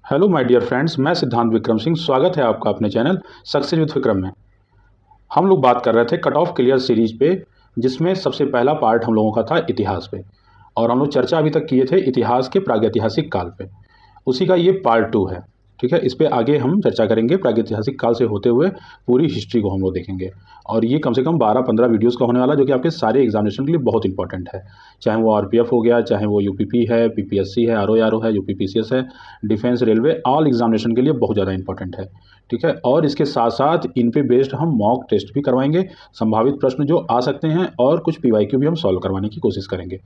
Hello my dear friends, मैं सिद्धांत विक्रम सिंह। स्वागत है आपका अपने चैनल सक्सेस विद विक्रम में। हम लोग बात कर रहे थे कट ऑफ क्लियर सीरीज पे, जिसमें सबसे पहला पार्ट हम लोगों का था इतिहास पे, और हम लोग चर्चा अभी तक किए थे इतिहास के प्रागैतिहासिक काल पे। उसी का ये पार्ट 2 है। ठीक है, इस पे आगे हम चर्चा करेंगे। प्रागैतिहासिक काल से होते हुए पूरी हिस्ट्री को हम लोग देखेंगे, और ये कम से कम 12-15 वीडियोस का होने वाला, जो कि आपके सारे एग्जामिनेशन के लिए बहुत इंपॉर्टेंट है। चाहे वो आरपीएफ हो गया, चाहे वो यूपीपी है, पीपीएससी है, आरओ है, यूपीपीसीएस है, डिफेंस, रेलवे, ऑल एग्जामिनेशन के लिए बहुत ज़्यादा इंपॉर्टेंट है। ठीक है, और इसके साथ साथ इन पे बेस्ड हम मॉक टेस्ट भी करवाएंगे, संभावित प्रश्न जो आ सकते हैं, और कुछ पीवाईक्यू भी हम सॉल्व करवाने की कोशिश करेंगे।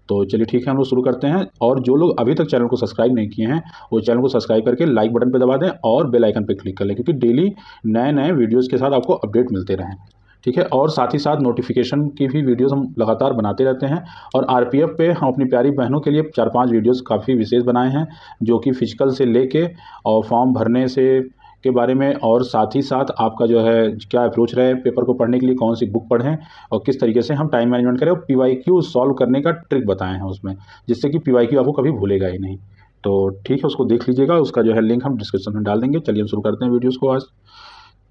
तो चलिए ठीक है, हम लोग शुरू करते हैं। और जो लोग अभी तक चैनल को सब्सक्राइब नहीं किए हैं, वो चैनल को सब्सक्राइब करके लाइक बटन पे दबा दें और बेल आइकन पे क्लिक कर लें, क्योंकि डेली नए नए वीडियोस के साथ आपको अपडेट मिलते रहें। ठीक है, और साथ ही साथ नोटिफिकेशन की भी वीडियोस हम लगातार बनाते रहते हैं। और आरपीएफ पे हम अपनी प्यारी बहनों के लिए 4-5 वीडियोस काफ़ी विशेष बनाए हैं, जो कि फिजिकल से लेके और फॉर्म भरने से के बारे में, और साथ ही साथ आपका जो है क्या अप्रोच रहे पेपर को पढ़ने के लिए, कौन सी बुक पढ़ें, और किस तरीके से हम टाइम मैनेजमेंट करें, और पीवाईक्यू सॉल्व करने का ट्रिक बताए हैं उसमें, जिससे कि पीवाईक्यू आपको कभी भूलेगा ही नहीं। तो ठीक है, उसको देख लीजिएगा। उसका जो है लिंक हम डिस्क्रिप्शन में डाल देंगे। चलिए हम शुरू करते हैं वीडियोज़ को आज।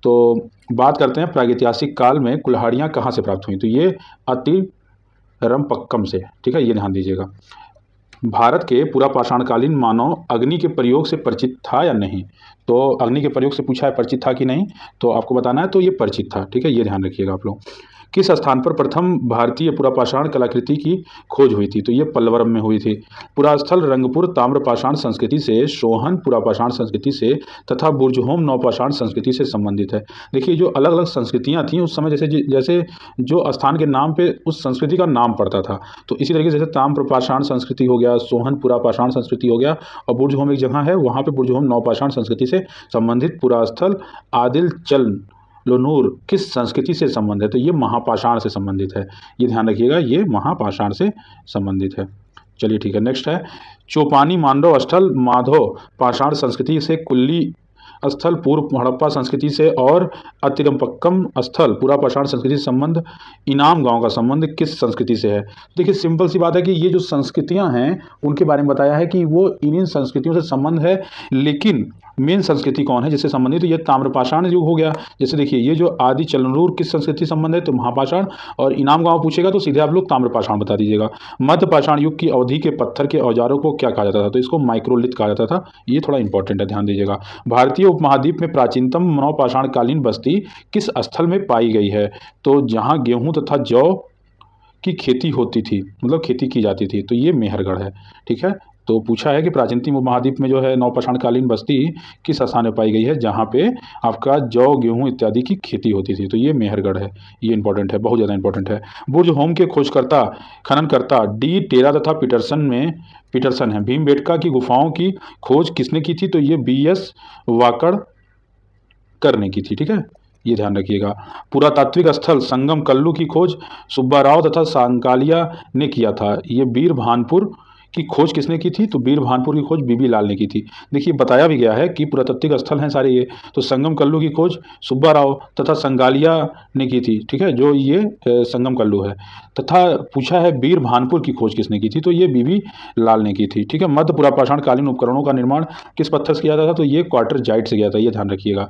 तो बात करते हैं प्रागैतिहासिक काल में कुल्हाड़ियाँ कहाँ से प्राप्त हुई। तो ये अतिरम्पक्कम से। ठीक है, ये ध्यान दीजिएगा। भारत के पुरापाषाणकालीन मानव अग्नि के प्रयोग से परिचित था या नहीं। तो अग्नि के प्रयोग से पूछा है परिचित था कि नहीं, तो आपको बताना है। तो ये परिचित था। ठीक है, ये ध्यान रखिएगा आप लोग। किस स्थान पर प्रथम भारतीय पुरापाषाण कलाकृति की खोज हुई थी। तो ये पल्लवरम में हुई थी। पुरास्थल रंगपुर ताम्रपाषाण संस्कृति से, सोहन पुरापाषाण संस्कृति से, तथा बुर्जहोम नवपाषाण संस्कृति से संबंधित है। देखिए, जो अलग अलग संस्कृतियाँ थीं उस समय, जैसे जैसे जो स्थान के नाम पे उस संस्कृति का नाम पड़ता था, तो इसी तरीके से जैसे ताम्रपाषाण संस्कृति हो गया, सोहन पुरापाषाण संस्कृति हो गया, और बुर्जहोम एक जगह है, वहाँ पे बुर्जहोम नवपाषाण संस्कृति से संबंधित पुरास्थल आदिल चल लोनूर किस संस्कृति से संबंधित है। तो ये महापाषाण से संबंधित है। ये ध्यान रखिएगा, ये महापाषाण से संबंधित है। चलिए ठीक है, नेक्स्ट है चौपानी मांडव स्थल माधव पाषाण संस्कृति से, कुल्ली स्थल पूर्व हड़प्पा संस्कृति से, और अतिरम्पक्कम स्थल पुरापाषाण संस्कृति से संबंध, इनाम गांव का संबंध किस संस्कृति से है। देखिए, सिंपल सी बात है कि ये जो संस्कृतियां हैं उनके बारे में बताया है कि वो इन संस्कृतियों से संबंध है, लेकिन मेन संस्कृति कौन है जिससे संबंधित। तो ये ताम्रपाषाण युग हो गया। जैसे देखिए, ये जो आदि चलनूर किस संस्कृति संबंध है, तो महापाषाण, और इनाम गांव पूछेगा तो सीधे आप लोग ताम्रपाषाण बता दीजिएगा। मध्य पाषाण युग की अवधि के पत्थर के औजारों को क्या कहा जाता था। तो इसको माइक्रोलिथ कहा जाता था। ये थोड़ा इंपॉर्टेंट है, ध्यान दीजिएगा। भारतीय उपमहाद्वीप में प्राचीनतम नवपाषाणकालीन बस्ती किस स्थल में पाई गई है। तो जहाँ गेहूं तथा जौ की खेती होती थी, मतलब खेती की जाती थी, तो ये मेहरगढ़ है। ठीक है, तो पूछा है कि प्राचीनतम उपमहाद्वीप में जो है नवपाषाणकालीन बस्ती किस स्थान में पाई गई है, जहाँ पे आपका जौ गेहूं इत्यादि की खेती होती थी। तो ये मेहरगढ़ है। ये इंपॉर्टेंट है, बहुत ज़्यादा इंपॉर्टेंट है। बुर्ज होम के खोजकर्ता खननकर्ता डी टेरा तथा पीटरसन है। भीमबेटका की गुफाओं की खोज किसने की थी। तो ये BS वाकड़ ने की थी। ठीक है, ये ध्यान रखिएगा। पुरातात्विक स्थल संगम कल्लू की खोज सुब्बा राव तथा सांकालिया ने किया था। ये बीरभानपुर की खोज किसने की थी। तो बीरभानपुर की खोज बीबी लाल ने की थी। देखिए, बताया भी गया है कि पुरातात्विक स्थल हैं सारे ये। तो संगम कल्लू की खोज सुब्बा राव तथा संगालिया ने की थी। ठीक है, जो ये संगम कल्लू है। तथा पूछा है बीरभानपुर की खोज किसने की थी। तो ये बीबी लाल ने की थी। ठीक है, मध्य पुरापाषाण कालीन उपकरणों का निर्माण किस पत्थर से किया जाता था। तो ये क्वार्टरजाइट से किया था। ये ध्यान रखिएगा।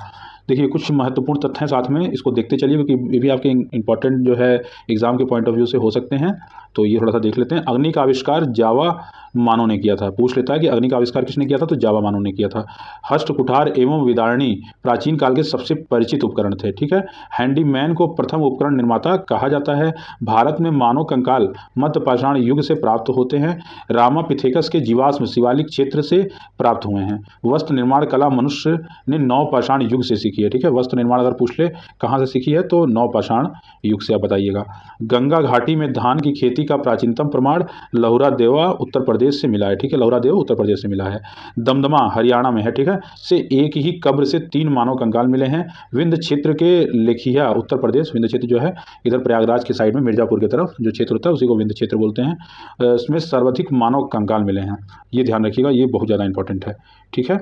देखिए, कुछ महत्वपूर्ण तथ्य हैं साथ में, इसको देखते चलिए, क्योंकि ये भी आपके इंपॉर्टेंट जो है एग्जाम के पॉइंट ऑफ व्यू से हो सकते हैं। तो ये थोड़ा सा देख लेते हैं। अग्नि का आविष्कार जावा मानव ने किया था। पूछ लेता है कि अग्नि का आविष्कार किसने किया था। तो जावा मानव ने किया था। हस्त कुठार एवं विदारणी प्राचीन काल के सबसे परिचित उपकरण थे। ठीक है, हैंडीमैन को प्रथम उपकरण निर्माता कहा जाता है। भारत में मानव कंकाल मध्य पाषाण युग से प्राप्त होते हैं। रामापिथेकस के जीवाश्म शिवालिक क्षेत्र से प्राप्त हुए हैं। वस्त्र निर्माण कला मनुष्य ने नवपाषाण युग से सीखी है। ठीक है, वस्त्र निर्माण अगर पूछ ले कहाँ से सीखी है, तो नवपाषाण युग से। आप बताइएगा। गंगा घाटी में धान की खेती का प्राचीनतम प्रमाण लहुरा देवा उत्तर प्रदेश से मिला है। ठीक है, लहुरा देवा उत्तर प्रदेश से मिला है। दमदमा हरियाणा में है। ठीक है, से एक ही कब्र से 3 मानव कंकाल मिले हैं। विंध्य क्षेत्र के लेखिया उत्तर प्रदेश, विंध्य क्षेत्र जो है इधर प्रयागराज के साइड में मिर्जापुर की तरफ जो क्षेत्र होता है उसी को विंध्य क्षेत्र बोलते हैं। इसमें सर्वाधिक मानव कंकाल मिले हैं। ये ध्यान रखिएगा, ये बहुत ज़्यादा इंपॉर्टेंट है। ठीक है,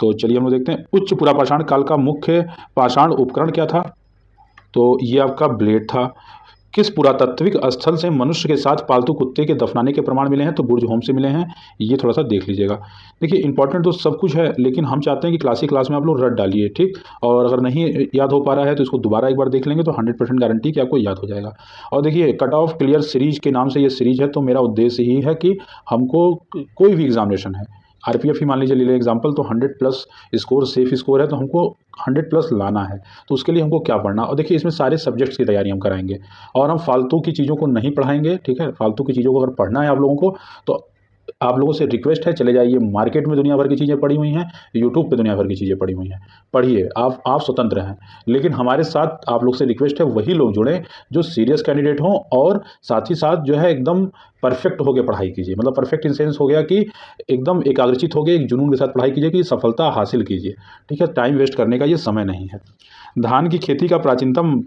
तो चलिए हम लोग देखते हैं उच्च पुरापाषाण काल का मुख्य पाषाण उपकरण क्या था। तो ये आपका ब्लेड था। किस पुरातात्विक स्थल से मनुष्य के साथ पालतू कुत्ते के दफनाने के प्रमाण मिले हैं? तो बुर्ज होम से मिले हैं। ये थोड़ा सा देख लीजिएगा। देखिए इंपॉर्टेंट तो सब कुछ है, लेकिन हम चाहते हैं कि क्लास में आप लोग रट डालिए, ठीक। और अगर नहीं याद हो पा रहा है तो इसको दोबारा एक बार देख लेंगे तो 100% गारंटी कि आपको याद हो जाएगा। और देखिए कट ऑफ क्लियर सीरीज के नाम से ये सीरीज है, तो मेरा उद्देश्य ही है कि हमको कोई भी एग्जामिनेशन है, आरपीएफ ही मान लीजिए ले लें एग्जाम्पल, तो 100+ स्कोर सेफ स्कोर है, तो हमको 100+ लाना है। तो उसके लिए हमको क्या पढ़ना, और देखिए इसमें सारे सब्जेक्ट्स की तैयारी हम कराएंगे और हम फालतू की चीज़ों को नहीं पढ़ाएंगे, ठीक है। फालतू की चीज़ों को अगर पढ़ना है आप लोगों को तो आप लोगों से रिक्वेस्ट है, चले जाइए, मार्केट में दुनिया भर की चीज़ें पड़ी हुई हैं, यूट्यूब पे दुनिया भर की चीज़ें पड़ी हुई हैं, पढ़िए, आप स्वतंत्र हैं। लेकिन हमारे साथ आप लोग से रिक्वेस्ट है वही लोग जुड़ें जो सीरियस कैंडिडेट हों और साथ ही साथ जो है एकदम परफेक्ट हो गए पढ़ाई कीजिए। मतलब परफेक्ट इन सेंस हो गया कि एकदम एकाग्रचित हो गए, एक जुनून के साथ पढ़ाई कीजिए कि सफलता हासिल कीजिए, ठीक है। टाइम वेस्ट करने का ये समय नहीं है। धान की खेती का प्राचीनतम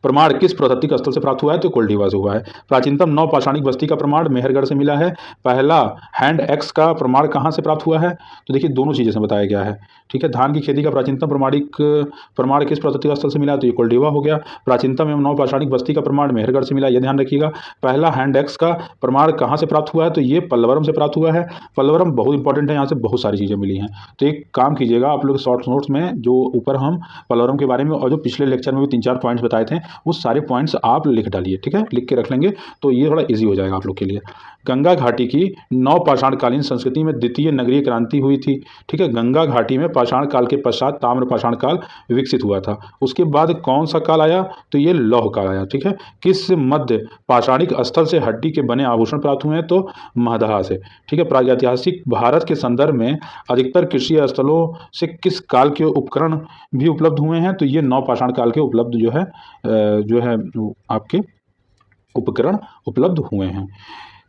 प्रमाण किस पुरातात्विक स्थल से प्राप्त हुआ है? तो कोल्डिवा से हुआ है। प्राचीनतम नवपाषाणिक बस्ती का प्रमाण मेहरगढ़ से मिला है। पहला हैंड एक्स का प्रमाण कहाँ से प्राप्त हुआ है? तो देखिए दोनों चीज़ें से बताया गया है, ठीक है। धान की खेती का प्राचीनतम प्रमाण किस पुरातात्विक स्थल से मिला? तो ये कोल्डिवा हो गया। प्राचीनतम एवं नवपाषाणिक बस्ती का प्रमाण मेहरगढ़ से मिला, यह ध्यान रखिएगा। पहला हैंड एक्स का प्रमाण कहाँ से प्राप्त हुआ है? तो ये पल्लवरम से प्राप्त हुआ है। पल्लवरम बहुत इंपॉर्टेंट है, यहाँ से बहुत सारी चीज़ें मिली हैं। तो एक काम कीजिएगा आप लोग शॉर्ट नोट्स में जो ऊपर हम पल्लवरम के बारे में और जो पिछले लेक्चर में भी 3-4 पॉइंट्स बताए थे वो सारे पॉइंट्स आप लिख डालिए, ठीक है। लिख के रख लेंगे तो ये थोड़ा इजी हो जाएगा आप लोग के लिए। गंगा घाटी की नवपाषाणकालीन संस्कृति में द्वितीय नगरीय क्रांति हुई थी, ठीक है। गंगा घाटी में पाषाण काल के पश्चात ताम्र पाषाण काल विकसित हुआ था। उसके बाद कौन सा काल आया? तो ये लौह काल आया, ठीक है। किस मध्य पाषाणिक स्थल से हड्डी के बने आभूषण प्राप्त हुए हैं? तो महदहा से, ठीक है। प्रागैतिहासिक भारत के संदर्भ में अधिकतर कृषि स्थलों से किस काल के उपकरण भी उपलब्ध हुए हैं? तो ये नवपाषाण काल के उपलब्ध जो है आपके उपकरण उपलब्ध हुए हैं।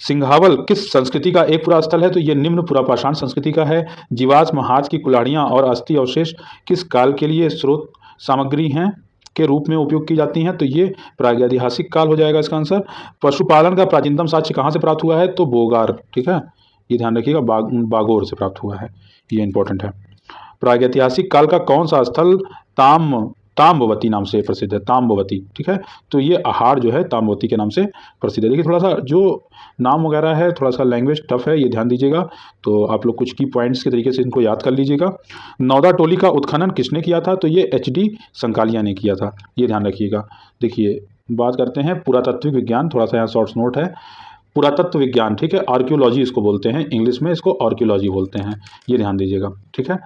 सिंघावल किस संस्कृति का एक पुरा स्थल है? तो ये निम्न पुरापाषाण संस्कृति का है। जीवाश्म हाथ की कुल्हाड़ियाँ और अस्थि अवशेष किस काल के लिए स्रोत सामग्री हैं के रूप में उपयोग की जाती हैं? तो ये प्रागैतिहासिक काल हो जाएगा इसका आंसर। पशुपालन का प्राचीनतम साक्ष्य कहाँ से प्राप्त हुआ है? तो बोगार, ठीक है। ये ध्यान रखिएगा, बागोर से प्राप्त हुआ है, ये इंपॉर्टेंट है। प्रागैतिहासिक काल का कौन सा स्थल ताम्रवती नाम से प्रसिद्ध है? ताम्रवती, ठीक है। तो ये आहार जो है ताम्रवती के नाम से प्रसिद्ध है। देखिए थोड़ा सा जो नाम वगैरह है थोड़ा सा लैंग्वेज टफ है, ये ध्यान दीजिएगा। तो आप लोग कुछ की पॉइंट्स के तरीके से इनको याद कर लीजिएगा। नौदा टोली का उत्खनन किसने किया था? तो ये HD संकालिया ने किया था, ये ध्यान रखिएगा। देखिए बात करते हैं पुरातात्विक विज्ञान, थोड़ा सा यहाँ शॉर्ट्स नोट है। पुरातत्व विज्ञान, ठीक है, आर्कियोलॉजी इसको बोलते हैं, इंग्लिश में इसको आर्कियोलॉजी बोलते हैं, ये ध्यान दीजिएगा, ठीक है।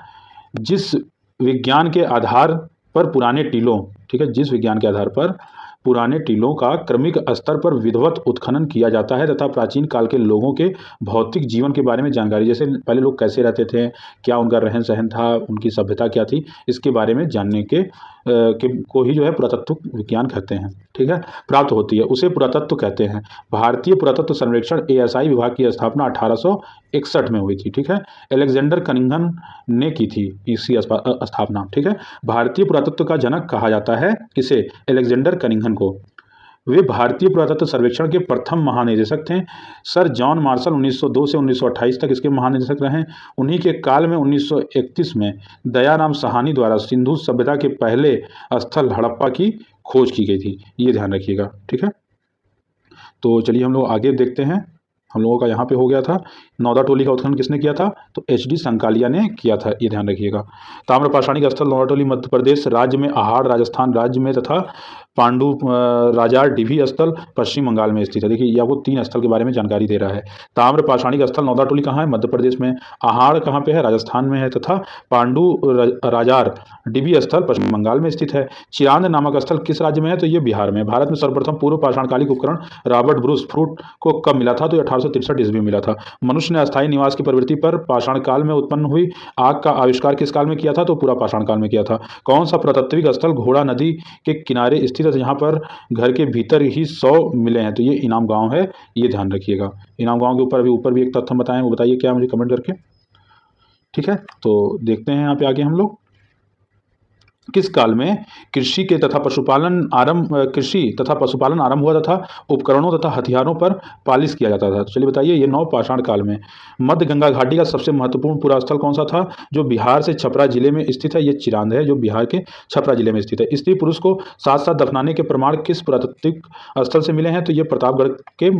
जिस विज्ञान के आधार पर पुराने टीलों, ठीक है, जिस विज्ञान के आधार पर पुराने टीलों का क्रमिक स्तर पर विधिवत उत्खनन किया जाता है तथा प्राचीन काल के लोगों के भौतिक जीवन के बारे में जानकारी, जैसे पहले लोग कैसे रहते थे, क्या उनका रहन सहन था, उनकी सभ्यता क्या थी, इसके बारे में जानने के को ही जो है पुरातत्व विज्ञान कहते हैं, ठीक है, प्राप्त होती है, उसे पुरातत्व कहते हैं। भारतीय पुरातत्व सर्वेक्षण ASI विभाग की स्थापना 1861 में हुई थी, ठीक है। अलेक्जेंडर कनिंघम ने की थी इसकी स्थापना, ठीक है। भारतीय पुरातत्व का जनक कहा जाता है किसे? अलेक्जेंडर कनिंघम को। वे भारतीय पुरातत्व सर्वेक्षण के प्रथम महानिदेशक थे। सर जॉन मार्शल 1902 से 1928 तक इसके महानिदेशक रहे। उन्हीं के काल में 1931 में दयाराम साहनी द्वारा सिंधु सभ्यता के पहले स्थल हड़प्पा की खोज की गई थी, ये ध्यान रखिएगा, ठीक है। तो चलिए हम लोग आगे देखते हैं। हम लोगों का यहाँ पे हो गया था नौदा टोली का उत्खनन किसने किया था? तो HD संकालिया ने किया था, ये ध्यान रखिएगा। ताम्रपाषाणिक स्थल नौदा टोली मध्य प्रदेश राज्य में, आहार राजस्थान राज्य में तथा पांडु राजार डिभी स्थल पश्चिम बंगाल में स्थित है। देखिए यह वो 3 स्थल के बारे में जानकारी दे रहा है। ताम्रपाषाणिक स्थल नौदा टोली कहाँ है? मध्य प्रदेश में। आहार कहाँ पे है? राजस्थान में है। तथा पांडु राजार डिभी स्थल पश्चिम बंगाल में स्थित है। चिरांद नामक स्थल किस राज्य में है? तो ये बिहार में। भारत में सर्वप्रथम पूर्व पाषाणकालिक उपकरण रॉबर्ट ब्रूस फ्रूट को कब मिला था? तो 1863 ईस्वी में मिला था। मनुष्य ने अस्थायी निवास की प्रवृत्ति पर पाषाण काल में उत्पन्न हुई आग का आविष्कार किस काल में किया था? तो पूरा पाषाण काल में किया था। कौन सा पुरातात्विक स्थल घोड़ा नदी के किनारे स्थित है जहाँ पर घर के भीतर ही 100 मिले हैं? तो ये इनाम गांव है, ये ध्यान रखिएगा। इनाम गांव के ऊपर भी एक तथ्य हम बताएं, वो बताइए क्या, मुझे कमेंट करके, ठीक है। तो देखते हैं यहाँ पे आगे हम लोग। किस काल में कृषि तथा पशुपालन आरंभ हुआ तथा उपकरणों तथा हथियारों पर पालिश किया जाता था? तो चलिए बताइए, ये नवपाषाण काल में। मध्य गंगा घाटी का सबसे महत्वपूर्ण पुरास्थल कौन सा था, जो बिहार से छपरा जिले में स्थित है? ये चिरांद है, जो बिहार के छपरा जिले में स्थित है। स्त्री पुरुष को साथ साथ दफनाने के प्रमाण किस पुरातात्विक स्थल से मिले हैं? तो ये प्रतापगढ़ के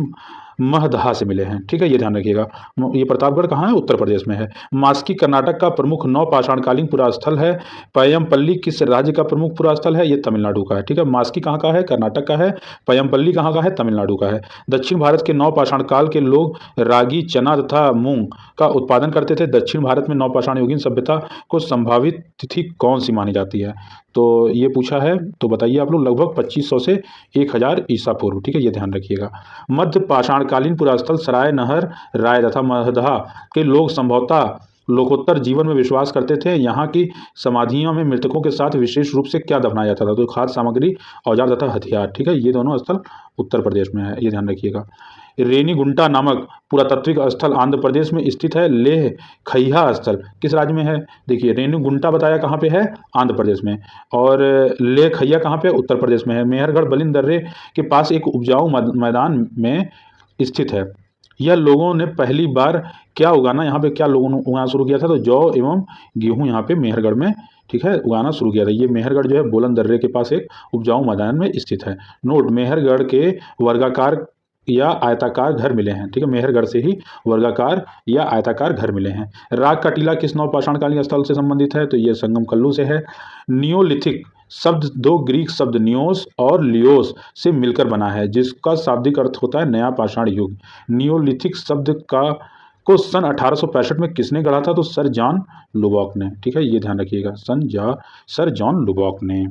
महदहा से मिले हैं। ठीक है, ये ध्यान रखिएगा। ये प्रतापगढ़ कहाँ है? उत्तर प्रदेश में है। मास्की कर्नाटक का प्रमुख नवपाषाणकालीन पुरास्थल है। पय्यमपल्ली किस राज्य का प्रमुख पुरास्थल है? ये तमिलनाडु का है। ठीक है, मास्की कहाँ का है? कर्नाटक का है। पय्यमपल्ली कहाँ का है? तमिलनाडु का है। दक्षिण भारत के नवपाषाण काल के लोग रागी, चना तथा मूंग का उत्पादन करते थे। दक्षिण भारत में नवपाषाण युगीन सभ्यता को संभावित तिथि कौन सी मानी जाती है? तो ये पूछा है, तो बताइए आप लोग। लगभग 2500 से 1000 ईसा पूर्व। ठीक है, ये ध्यान रखिएगा। मध्य पाषाणकालीन पुरास्थल सराय, नहर, राय तथा महदहा के लोग संभवतः लोकोत्तर जीवन में विश्वास करते थे। यहाँ की समाधियों में मृतकों के साथ विशेष रूप से क्या दफनाया जाता था? तो खाद्य सामग्री, औजार तथा हथियार। ठीक है, ये दोनों स्थल उत्तर प्रदेश में है, ये ध्यान रखिएगा। रेनीगुंटा नामक पुरातात्विक स्थल आंध्र प्रदेश में स्थित है। लेह खैया स्थल किस राज्य में है? देखिए, रेनीगुंटा बताया कहाँ पे है? आंध्र प्रदेश में। और लेह खैया कहाँ पे? उत्तर प्रदेश में है। मेहरगढ़ बलिन दर्रे के पास एक उपजाऊ मैदान में स्थित है। यह लोगों ने पहली बार क्या उगाना, यहाँ पे क्या लोगों ने उगाना शुरू किया था? तो जौ एवं गेहूं यहाँ पे मेहरगढ़ में, ठीक है, उगाना शुरू किया था। ये मेहरगढ़ जो है बोलन दर्रे के पास एक उपजाऊ मैदान में स्थित है। नोट, मेहरगढ़ के वर्गाकार या आयताकार घर मिले हैं। ठीक है, मेहरगढ़ से ही वर्गाकार या आयताकार घर मिले हैं। राग का टीला किस नवपाषाणकालीन स्थल से संबंधित है? तो ये संगम कल्लू से है। नियोलिथिक शब्द दो ग्रीक शब्द नियोस और लियोस से मिलकर बना है, जिसका शाब्दिक अर्थ होता है नया पाषाण युग। नियोलिथिक शब्द को सन 1865 में किसने गढ़ा था? तो सर जॉन लुबॉक ने। ठीक है, ये ध्यान रखिएगा, सर जॉन लुबॉक ने।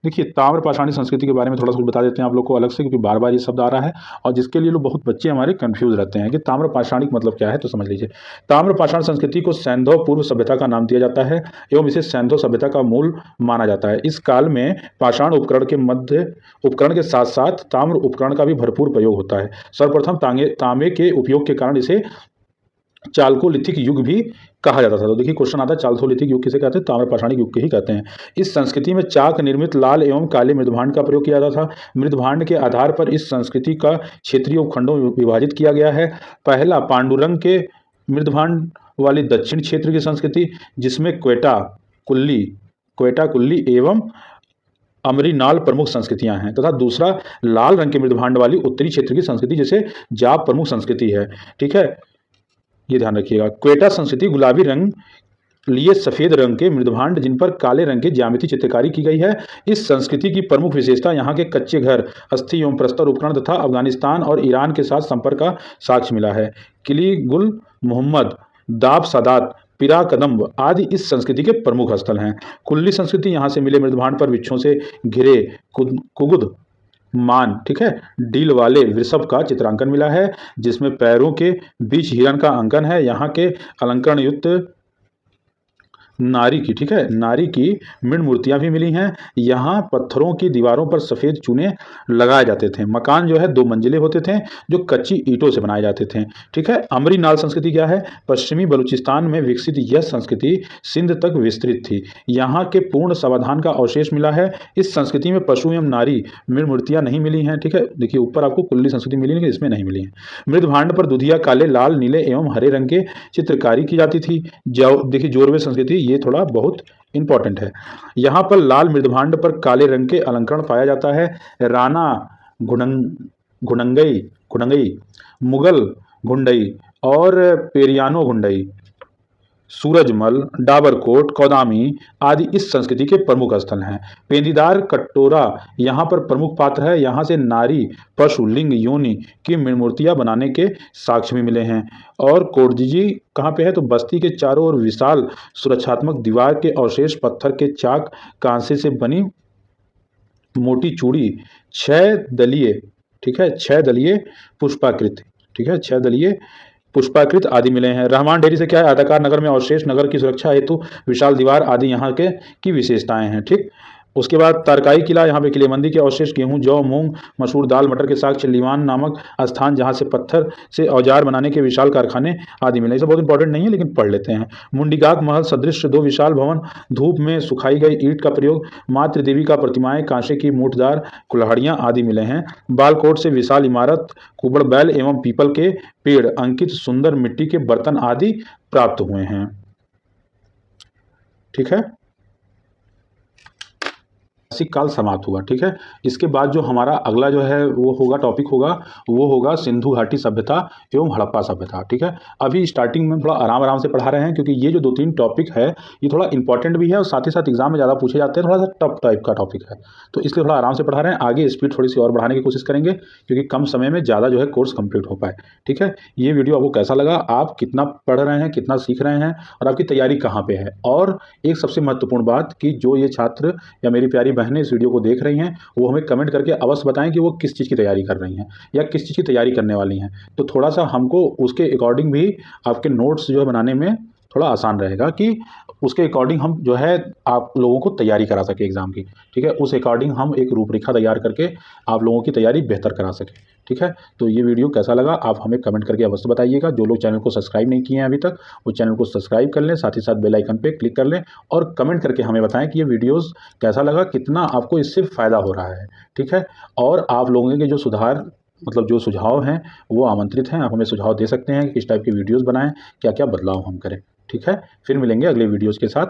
देखिए, ताम्र पाषाणी संस्कृति के बारे में थोड़ा सा बता देते हैं आप लोग को अलग से, क्योंकि बार बार ये शब्द आ रहा है और जिसके लिए लोग बहुत बच्चे हमारे कंफ्यूज रहते हैं कि ताम्र पाषाणिक मतलब क्या है। तो समझ लीजिए, ताम्र पाषाण संस्कृति को सैंधव पूर्व सभ्यता का नाम दिया जाता है एवं इसे सैंधव सभ्यता का मूल माना जाता है। इस काल में पाषाण उपकरण के साथ साथ ताम्र उपकरण का भी भरपूर प्रयोग होता है। सर्वप्रथम तांबे के उपयोग के कारण इसे चाल्कोलिथिक युग भी कहा जाता था। तो देखिए, क्वेश्चन आता है चाल्कोलिथिक युग किसे कहते हैं? ताम्र पाषाणिक युग के ही कहते हैं। इस संस्कृति में चाक निर्मित लाल एवं काले मृदभांड का प्रयोग किया जाता था। मृदभांड के आधार पर इस संस्कृति का क्षेत्रीय उपखंडों में विभाजित किया गया है। पहला, पांडुरंग के मृदभांड वाली दक्षिण क्षेत्र की संस्कृति, जिसमें क्वेटा कुल्ली एवं अमरीनाल प्रमुख संस्कृतियां हैं, तथा दूसरा, लाल रंग के मृदभांड वाली उत्तरी क्षेत्र की संस्कृति, जिसे जाप प्रमुख संस्कृति है। ठीक है, ये ध्यान रखिएगा। क्वेटा संस्कृति गुलाबी रंग लिए सफेद रंग के मृदभांड जिन पर काले रंग की ज्यामिति चित्रकारी की गई है। इस संस्कृति की प्रमुख विशेषता यहाँ के कच्चे घर, अस्थि एवं प्रस्तर उपकरण तथा अफगानिस्तान और ईरान के साथ संपर्क का साक्ष्य मिला है। किली गुल मोहम्मद, दाब सादात, पिरा कदम्ब आदि इस संस्कृति के प्रमुख स्थल हैं। कुल्ली संस्कृति, यहाँ से मिले मृदभांड पर वृक्षों से घिरे कुगुद मान, ठीक है, डील वाले वृषभ का चित्रांकन मिला है, जिसमें पैरों के बीच हिरण का अंकन है। यहाँ के अलंकरण युक्त नारी की, ठीक है, नारी की मृण मूर्तियां भी मिली हैं। यहाँ पत्थरों की दीवारों पर सफ़ेद चूने लगाए जाते थे। मकान जो है 2 मंजिले होते थे, जो कच्ची ईंटों से बनाए जाते थे। ठीक है, अमरी नाल संस्कृति क्या है? पश्चिमी बलूचिस्तान में विकसित यह संस्कृति सिंध तक विस्तृत थी। यहाँ के पूर्ण समाधान का अवशेष मिला है। इस संस्कृति में पशु एवं नारी मृण मूर्तियाँ नहीं मिली हैं। ठीक है, देखिए ऊपर आपको कुल्ली संस्कृति मिली, लेकिन इसमें नहीं मिली है। मृदभांड पर दुधिया, काले, लाल, नीले एवं हरे रंग के चित्रकारी की जाती थी। देखिए, जोरवे संस्कृति, ये थोड़ा बहुत इंपॉर्टेंट है। यहाँ पर लाल मृदभांड पर काले रंग के अलंकरण पाया जाता है। राणा घुडंगई, मुगल घुंडई और पेरियानो घुंडई, सूरजमल, डाबरकोट, कौदामी आदि इस संस्कृति के प्रमुख स्थल हैं। पेंदीदार कटोरा यहाँ पर प्रमुख पात्र है। यहाँ से नारी, पशु, लिंग, योनि की मूर्तियाँ बनाने के साक्ष्य भी मिले हैं। और कोडजी कहाँ पे है? तो बस्ती के चारों ओर विशाल सुरक्षात्मक दीवार के अवशेष, पत्थर के चाक, कांसे से बनी मोटी चूड़ी, 6 दलीय, ठीक है, 6 दलीय पुष्पाकृत, ठीक है, 6 दलीय पुष्पाकृत आदि मिले हैं। रहमान डेरी से क्या है? आयताकार नगर में अवशेष, नगर की सुरक्षा हेतु विशाल दीवार आदि यहाँ के की विशेषताएं हैं। ठीक, उसके बाद तारकाई किला, यहाँ पे किलेमंदी के अवशेष, गेहूं, जौ, मूंग, मसूर दाल, मटर के साग, चिल्लीवान नामक स्थान जहाँ से पत्थर से औजार बनाने के विशाल कारखाने आदि मिले। इसे बहुत इंपॉर्टेंट नहीं है लेकिन पढ़ लेते हैं। मुंडिगाक महल सदृश 2 विशाल भवन, धूप में सुखाई गई ईंट का प्रयोग, मातृ देवी का प्रतिमाएं, कांसे की मूठदार कुल्हाड़ियां आदि मिले हैं। बालकोट से विशाल इमारत, कुबड़ बैल एवं पीपल के पेड़ अंकित सुंदर मिट्टी के बर्तन आदि प्राप्त हुए हैं। ठीक है, ऐतिहासिक काल समाप्त हुआ। ठीक है, इसके बाद जो हमारा अगला जो है वो होगा टॉपिक होगा, वो होगा सिंधु घाटी सभ्यता एवं हड़प्पा सभ्यता। ठीक है, अभी स्टार्टिंग में थोड़ा आराम आराम से पढ़ा रहे हैं, क्योंकि ये जो 2-3 टॉपिक है ये थोड़ा इंपॉर्टेंट भी है और साथ ही साथ एग्जाम में ज़्यादा पूछे जाते हैं, थोड़ा सा टफ टाइप का टॉपिक है, तो इसलिए थोड़ा आराम से पढ़ा रहे हैं। आगे स्पीड थोड़ी सी और बढ़ाने की कोशिश करेंगे, क्योंकि कम समय में ज़्यादा जो है कोर्स कंप्लीट हो पाए। ठीक है, ये वीडियो आपको कैसा लगा, आप कितना पढ़ रहे हैं, कितना सीख रहे हैं और आपकी तैयारी कहाँ पे है। और एक सबसे महत्वपूर्ण बात कि जो ये छात्र या मेरी प्यारी बहनें इस वीडियो को देख रही हैं, वो हमें कमेंट करके अवश्य बताएं कि वो किस चीज़ की तैयारी कर रही हैं या किस चीज़ की तैयारी करने वाली हैं। तो थोड़ा सा हमको उसके अकॉर्डिंग भी आपके नोट्स जो है बनाने में थोड़ा आसान रहेगा, कि उसके अकॉर्डिंग हम जो है आप लोगों को तैयारी करा सके एग्ज़ाम की। ठीक है, उस अकॉर्डिंग हम एक रूपरेखा तैयार करके आप लोगों की तैयारी बेहतर करा सकें। ठीक है, तो ये वीडियो कैसा लगा आप हमें कमेंट करके अवश्य बताइएगा। जो लोग चैनल को सब्सक्राइब नहीं किए हैं अभी तक, वो चैनल को सब्सक्राइब कर लें, साथ ही साथ बेल आइकन पे क्लिक कर लें और कमेंट करके हमें बताएं कि ये वीडियोस कैसा लगा, कितना आपको इससे फ़ायदा हो रहा है। ठीक है, और आप लोगों के जो सुधार मतलब जो सुझाव हैं वो आमंत्रित हैं, आप हमें सुझाव दे सकते हैं कि किस टाइप की वीडियोज़ बनाएं, क्या क्या बदलाव हम करें। ठीक है, फिर मिलेंगे अगले वीडियोज़ के साथ,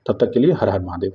तब तक के लिए हर हर महादेव।